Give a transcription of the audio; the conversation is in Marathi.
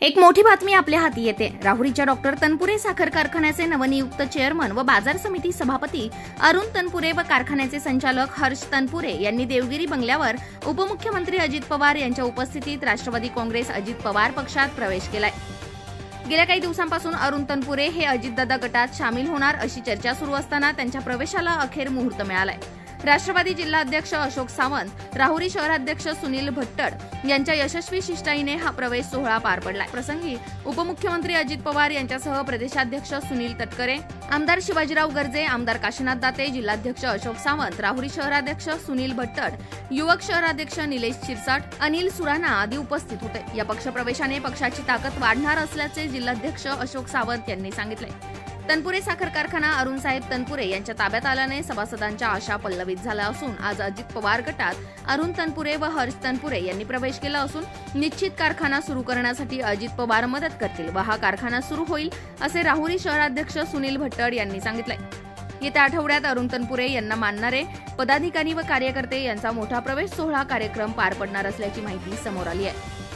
एक मोठी बातमी आपल्या हाती येते। राहुरीच्या डॉक्टर तनपुरे साखर कारखान्याचे नवनियुक्त चेअरमन व बाजार समिती सभापती अरुण तनपुरे व कारखान्याचे संचालक हर्ष तनपुरे यांनी देवगिरी बंगल्यावर उपमुख्यमंत्री अजित पवार यांच्या उपस्थितीत राष्ट्रवादी काँग्रेस अजित पवार पक्षात प्रवेश केलाय। गेल्या काही दिवसांपासून अरुण तनपुरे हे अजितदादा गटात सामील होणार अशी चर्चा सुरू असताना त्यांच्या प्रवेशाला अखेर मुहूर्त मिळालाय। राष्ट्रवादी जिल्हाध्यक्ष अशोक सावंत, राहुरी शहराध्यक्ष सुनील भट्टड यांच्या यशस्वी शिष्टाईने हा प्रवेश सोहळा पार पडलाय। प्रसंगी उपमुख्यमंत्री अजित पवार यांच्यासह प्रदेशाध्यक्ष सुनील तटकरे, आमदार शिवाजीराव गर्जे, आमदार काशीनाथ दाते, जिल्हाध्यक्ष अशोक सावंत, राहुरी शहराध्यक्ष सुनील भट्टड, युवक शहराध्यक्ष निलेश शिरसाट, अनिल सुराणा आदी उपस्थित होते। या पक्षप्रवेशाने पक्षाची ताकद वाढणार असल्याचे जिल्हाध्यक्ष अशोक सावंत यांनी सांगितले। तनपुरे साखर कारखाना अरुण साहेब तनपुरे यांच्या ताब्यात आल्याने सभासदांच्या आशा पल्लवित झाल्या असून आज अजित पवार गटात अरुण तनपुरे व हर्ष तनपुरे यांनी प्रवेश केला असून निश्चित कारखाना सुरू करण्यासाठी अजित पवार मदत करतील व हा कारखाना सुरू होईल असे राहुरी शहराध्यक्ष सुनील भट्टड यांनी सांगितले। येत्या आठवड्यात अरुण तनपुरे यांना मानणारे पदाधिकारी व कार्यकर्ते यांचा मोठा प्रवेश सोहळा कार्यक्रम पार पडणार असल्याची माहिती समोर आली आहे।